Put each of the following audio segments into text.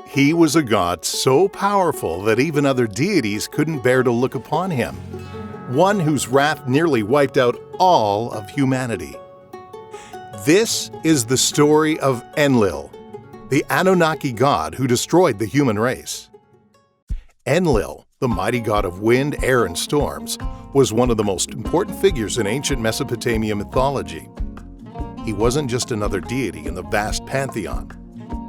He was a god so powerful that even other deities couldn't bear to look upon him, one whose wrath nearly wiped out all of humanity. This is the story of Enlil, the Anunnaki god who destroyed the human race. Enlil, the mighty god of wind, air, and storms, was one of the most important figures in ancient Mesopotamian mythology. He wasn't just another deity in the vast pantheon.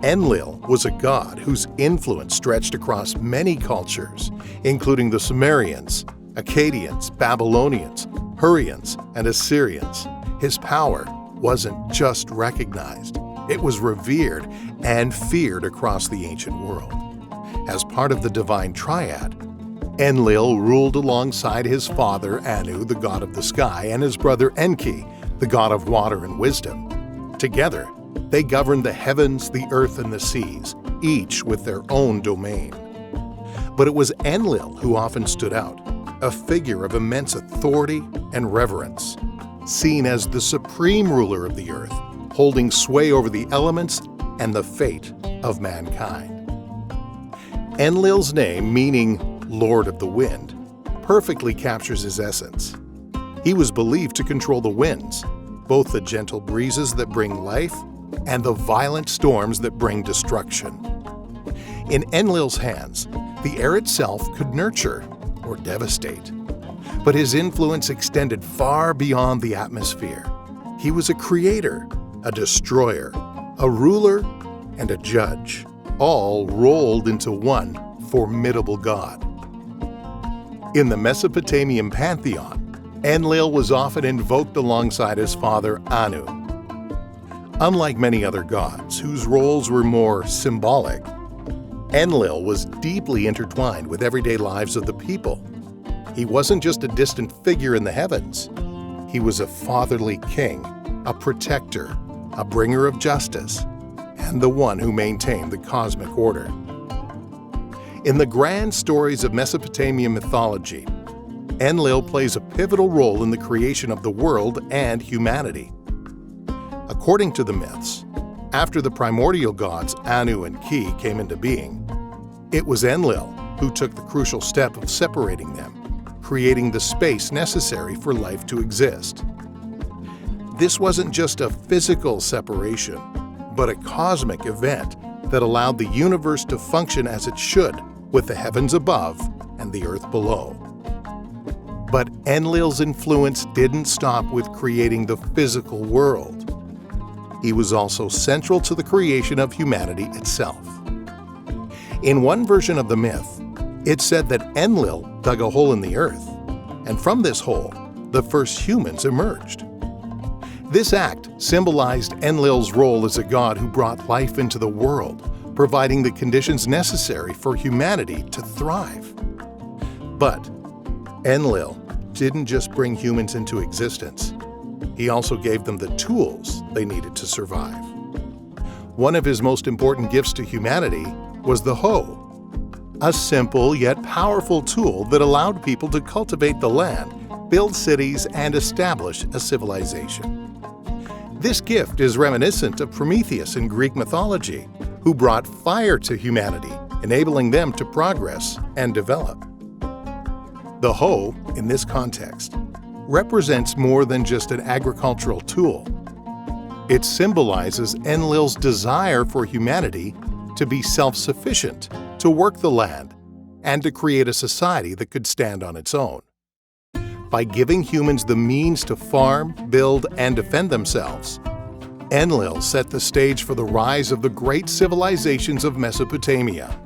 Enlil was a god whose influence stretched across many cultures, including the Sumerians, Akkadians, Babylonians, Hurrians, and Assyrians. His power wasn't just recognized, it was revered and feared across the ancient world. As part of the divine triad, Enlil ruled alongside his father Anu, the god of the sky, and his brother Enki, the god of water and wisdom. Together, they governed the heavens, the earth, and the seas, each with their own domain. But it was Enlil who often stood out, a figure of immense authority and reverence, seen as the supreme ruler of the earth, holding sway over the elements and the fate of mankind. Enlil's name, meaning Lord of the Wind, perfectly captures his essence. He was believed to control the winds, both the gentle breezes that bring life and the violent storms that bring destruction. In Enlil's hands, the air itself could nurture or devastate, but his influence extended far beyond the atmosphere. He was a creator, a destroyer, a ruler, and a judge, all rolled into one formidable god. In the Mesopotamian pantheon, Enlil was often invoked alongside his father Anu. Unlike many other gods, whose roles were more symbolic, Enlil was deeply intertwined with everyday lives of the people. He wasn't just a distant figure in the heavens. He was a fatherly king, a protector, a bringer of justice, and the one who maintained the cosmic order. In the grand stories of Mesopotamian mythology, Enlil plays a pivotal role in the creation of the world and humanity. According to the myths, after the primordial gods Anu and Ki came into being, it was Enlil who took the crucial step of separating them, creating the space necessary for life to exist. This wasn't just a physical separation, but a cosmic event that allowed the universe to function as it should, with the heavens above and the earth below. But Enlil's influence didn't stop with creating the physical world. He was also central to the creation of humanity itself. In one version of the myth, it said that Enlil dug a hole in the earth, and from this hole, the first humans emerged. This act symbolized Enlil's role as a god who brought life into the world, providing the conditions necessary for humanity to thrive. But Enlil didn't just bring humans into existence. He also gave them the tools they needed to survive. One of his most important gifts to humanity was the hoe, a simple yet powerful tool that allowed people to cultivate the land, build cities, and establish a civilization. This gift is reminiscent of Prometheus in Greek mythology, who brought fire to humanity, enabling them to progress and develop. The hoe, in this context, represents more than just an agricultural tool. It symbolizes Enlil's desire for humanity to be self-sufficient, to work the land, and to create a society that could stand on its own. By giving humans the means to farm, build, and defend themselves, Enlil set the stage for the rise of the great civilizations of Mesopotamia.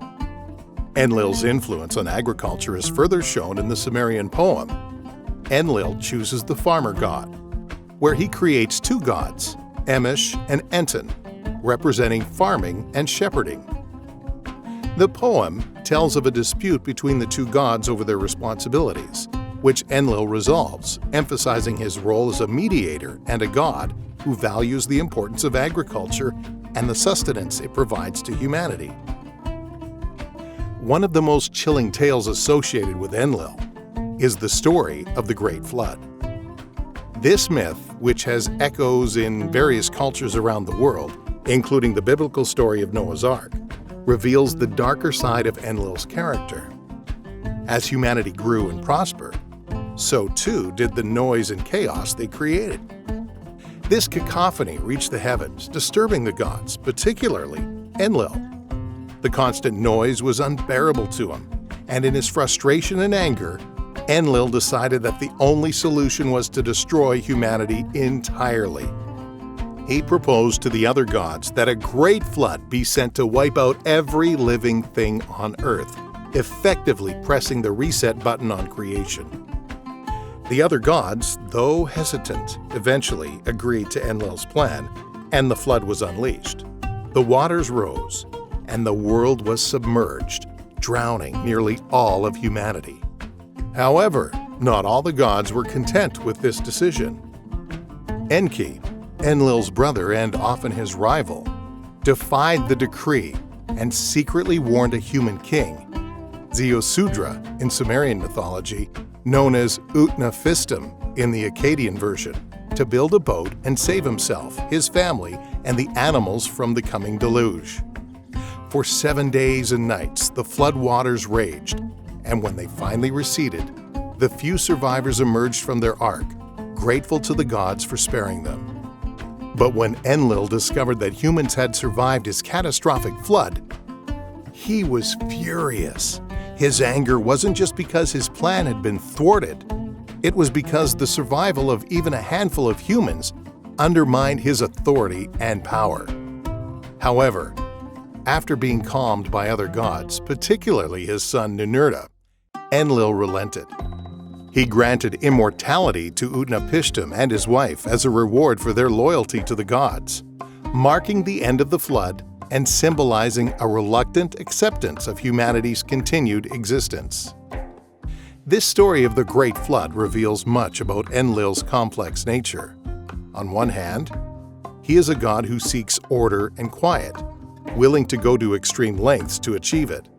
Enlil's influence on agriculture is further shown in the Sumerian poem, Enlil Chooses the Farmer God, where he creates two gods, Emish and Enton, representing farming and shepherding. The poem tells of a dispute between the two gods over their responsibilities, which Enlil resolves, emphasizing his role as a mediator and a god who values the importance of agriculture and the sustenance it provides to humanity. One of the most chilling tales associated with Enlil is the story of the Great Flood. This myth, which has echoes in various cultures around the world, including the biblical story of Noah's Ark, reveals the darker side of Enlil's character. As humanity grew and prospered, so too did the noise and chaos they created. This cacophony reached the heavens, disturbing the gods, particularly Enlil. The constant noise was unbearable to him, and in his frustration and anger, Enlil decided that the only solution was to destroy humanity entirely. He proposed to the other gods that a great flood be sent to wipe out every living thing on Earth, effectively pressing the reset button on creation. The other gods, though hesitant, eventually agreed to Enlil's plan, and the flood was unleashed. The waters rose, and the world was submerged, drowning nearly all of humanity. However, not all the gods were content with this decision. Enki, Enlil's brother and often his rival, defied the decree and secretly warned a human king, Ziusudra in Sumerian mythology, known as Utnapishtim in the Akkadian version, to build a boat and save himself, his family, and the animals from the coming deluge. For 7 days and nights, the flood waters raged, and when they finally receded, the few survivors emerged from their ark, grateful to the gods for sparing them. But when Enlil discovered that humans had survived his catastrophic flood, he was furious. His anger wasn't just because his plan had been thwarted. It was because the survival of even a handful of humans undermined his authority and power. However, after being calmed by other gods, particularly his son Ninurta, Enlil relented. He granted immortality to Utnapishtim and his wife as a reward for their loyalty to the gods, marking the end of the flood and symbolizing a reluctant acceptance of humanity's continued existence. This story of the Great Flood reveals much about Enlil's complex nature. On one hand, he is a god who seeks order and quiet, willing to go to extreme lengths to achieve it.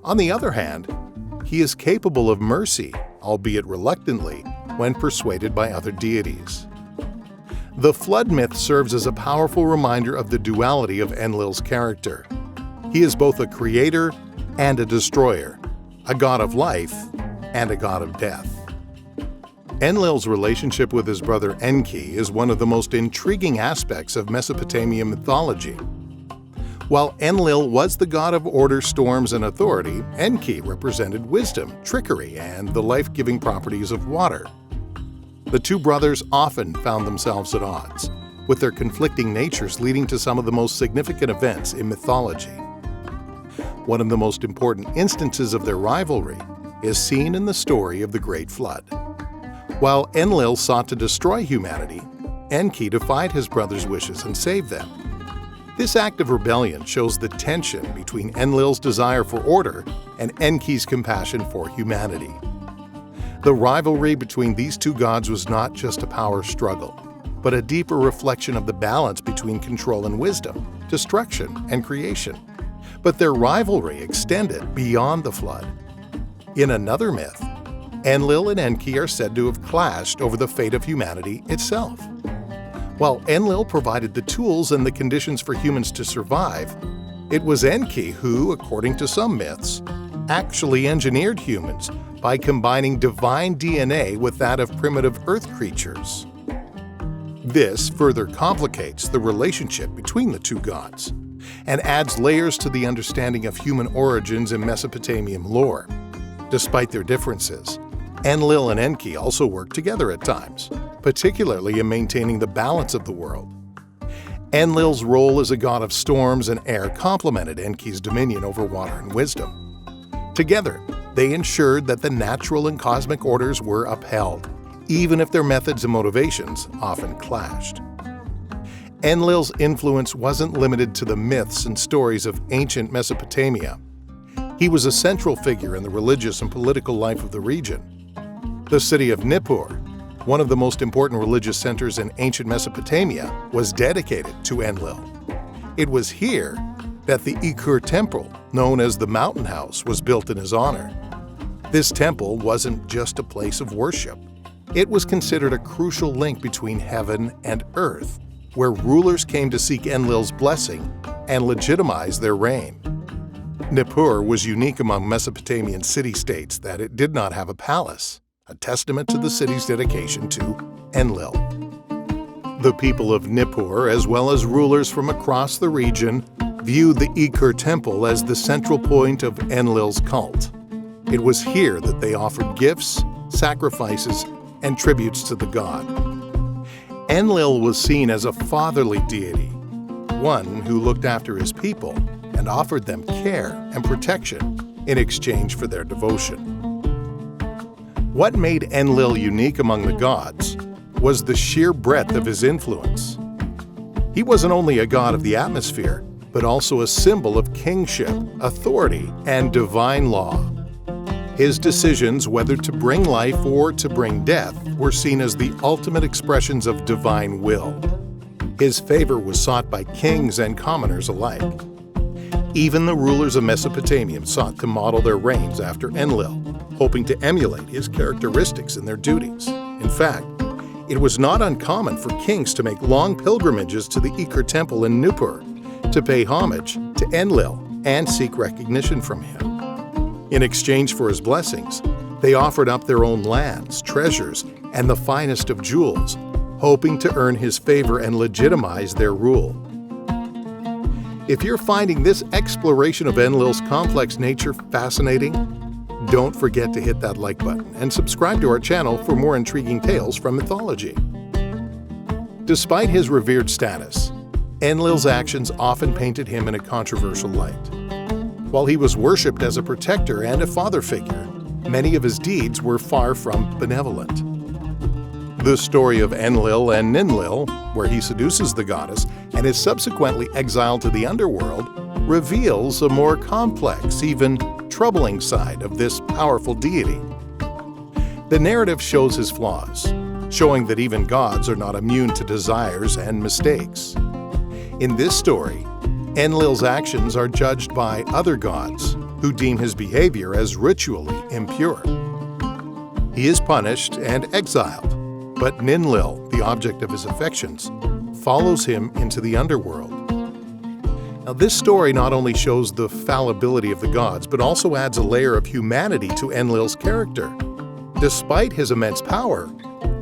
On the other hand, he is capable of mercy, albeit reluctantly, when persuaded by other deities. The flood myth serves as a powerful reminder of the duality of Enlil's character. He is both a creator and a destroyer, a god of life and a god of death. Enlil's relationship with his brother Enki is one of the most intriguing aspects of Mesopotamian mythology. While Enlil was the god of order, storms, and authority, Enki represented wisdom, trickery, and the life-giving properties of water. The two brothers often found themselves at odds, with their conflicting natures leading to some of the most significant events in mythology. One of the most important instances of their rivalry is seen in the story of the Great Flood. While Enlil sought to destroy humanity, Enki defied his brother's wishes and saved them. This act of rebellion shows the tension between Enlil's desire for order and Enki's compassion for humanity. The rivalry between these two gods was not just a power struggle, but a deeper reflection of the balance between control and wisdom, destruction and creation. But their rivalry extended beyond the flood. In another myth, Enlil and Enki are said to have clashed over the fate of humanity itself. While Enlil provided the tools and the conditions for humans to survive, it was Enki who, according to some myths, actually engineered humans by combining divine DNA with that of primitive Earth creatures. This further complicates the relationship between the two gods and adds layers to the understanding of human origins in Mesopotamian lore. Despite their differences, Enlil and Enki also work together at times, particularly in maintaining the balance of the world. Enlil's role as a god of storms and air complemented Enki's dominion over water and wisdom. Together, they ensured that the natural and cosmic orders were upheld, even if their methods and motivations often clashed. Enlil's influence wasn't limited to the myths and stories of ancient Mesopotamia. He was a central figure in the religious and political life of the region. The city of Nippur, one of the most important religious centers in ancient Mesopotamia, was dedicated to Enlil. It was here that the Ikur temple, known as the Mountain House, was built in his honor. This temple wasn't just a place of worship. It was considered a crucial link between heaven and earth, where rulers came to seek Enlil's blessing and legitimize their reign. Nippur was unique among Mesopotamian city-states that it did not have a palace, a testament to the city's dedication to Enlil. The people of Nippur, as well as rulers from across the region, viewed the Ikur temple as the central point of Enlil's cult. It was here that they offered gifts, sacrifices, and tributes to the god. Enlil was seen as a fatherly deity, one who looked after his people and offered them care and protection in exchange for their devotion. What made Enlil unique among the gods was the sheer breadth of his influence. He wasn't only a god of the atmosphere, but also a symbol of kingship, authority, and divine law. His decisions, whether to bring life or to bring death, were seen as the ultimate expressions of divine will. His favor was sought by kings and commoners alike. Even the rulers of Mesopotamia sought to model their reigns after Enlil, hoping to emulate his characteristics in their duties. In fact, it was not uncommon for kings to make long pilgrimages to the Ikur temple in Nippur to pay homage to Enlil and seek recognition from him. In exchange for his blessings, they offered up their own lands, treasures, and the finest of jewels, hoping to earn his favor and legitimize their rule. If you're finding this exploration of Enlil's complex nature fascinating, don't forget to hit that like button and subscribe to our channel for more intriguing tales from mythology. Despite his revered status, Enlil's actions often painted him in a controversial light. While he was worshipped as a protector and a father figure, many of his deeds were far from benevolent. The story of Enlil and Ninlil, where he seduces the goddess and is subsequently exiled to the underworld, reveals a more complex, even troubling side of this powerful deity. The narrative shows his flaws, showing that even gods are not immune to desires and mistakes. In this story, Enlil's actions are judged by other gods who deem his behavior as ritually impure. He is punished and exiled, but Ninlil, the object of his affections, follows him into the underworld. Now, this story not only shows the fallibility of the gods, but also adds a layer of humanity to Enlil's character. Despite his immense power,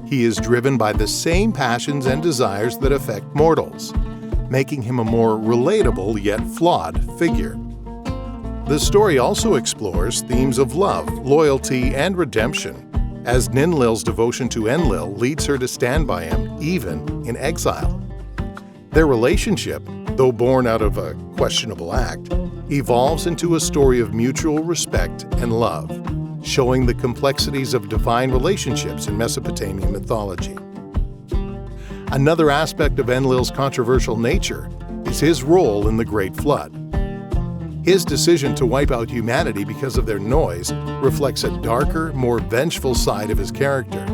he is driven by the same passions and desires that affect mortals, making him a more relatable yet flawed figure. The story also explores themes of love, loyalty, and redemption, as Ninlil's devotion to Enlil leads her to stand by him even in exile. Their relationship, though born out of a questionable act, evolves into a story of mutual respect and love, showing the complexities of divine relationships in Mesopotamian mythology. Another aspect of Enlil's controversial nature is his role in the Great Flood. His decision to wipe out humanity because of their noise reflects a darker, more vengeful side of his character.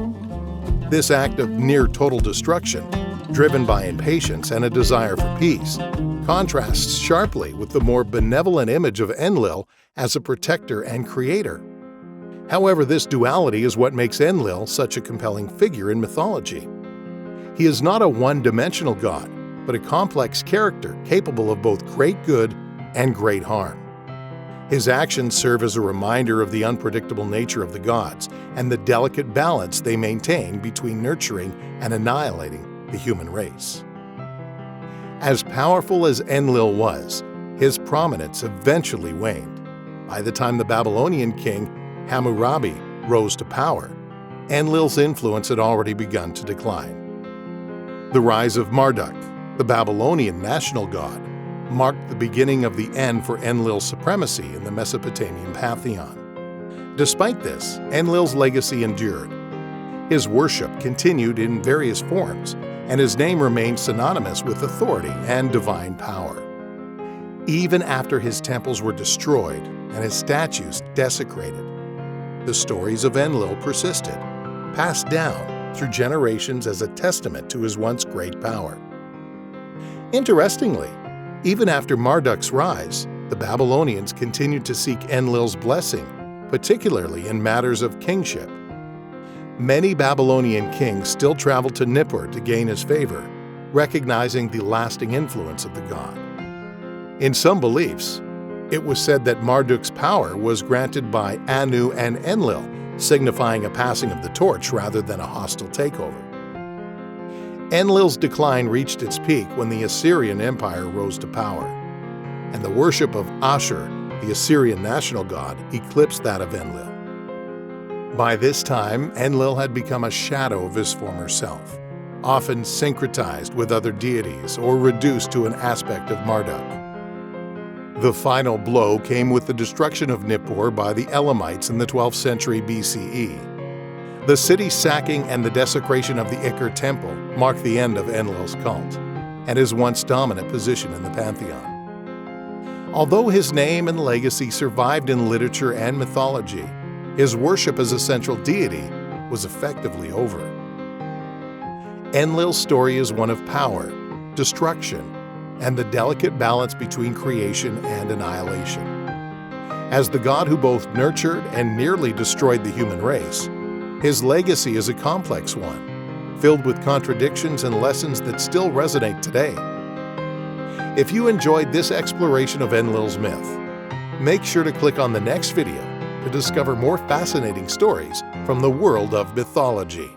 This act of near-total destruction, driven by impatience and a desire for peace, contrasts sharply with the more benevolent image of Enlil as a protector and creator. However, this duality is what makes Enlil such a compelling figure in mythology. He is not a one-dimensional god, but a complex character capable of both great good and great harm. His actions serve as a reminder of the unpredictable nature of the gods and the delicate balance they maintain between nurturing and annihilating the human race. As powerful as Enlil was, his prominence eventually waned. By the time the Babylonian king Hammurabi rose to power, Enlil's influence had already begun to decline. The rise of Marduk, the Babylonian national god, marked the beginning of the end for Enlil's supremacy in the Mesopotamian pantheon. Despite this, Enlil's legacy endured. His worship continued in various forms, and his name remained synonymous with authority and divine power. Even after his temples were destroyed and his statues desecrated, the stories of Enlil persisted, passed down through generations as a testament to his once great power. Interestingly, even after Marduk's rise, the Babylonians continued to seek Enlil's blessing, particularly in matters of kingship. Many Babylonian kings still traveled to Nippur to gain his favor, recognizing the lasting influence of the god. In some beliefs, It was said that Marduk's power was granted by Anu and Enlil, signifying a passing of the torch rather than a hostile takeover. Enlil's decline reached its peak when the Assyrian Empire rose to power, and the worship of Ashur, the Assyrian national god, eclipsed that of Enlil. By this time, Enlil had become a shadow of his former self, often syncretized with other deities or reduced to an aspect of Marduk. The final blow came with the destruction of Nippur by the Elamites in the 12th century BCE. The city sacking and the desecration of the Ikar temple marked the end of Enlil's cult and his once dominant position in the pantheon. Although his name and legacy survived in literature and mythology, his worship as a central deity was effectively over. Enlil's story is one of power, destruction, and the delicate balance between creation and annihilation. As the god who both nurtured and nearly destroyed the human race, his legacy is a complex one, filled with contradictions and lessons that still resonate today. If you enjoyed this exploration of Enlil's myth, make sure to click on the next video to discover more fascinating stories from the world of mythology.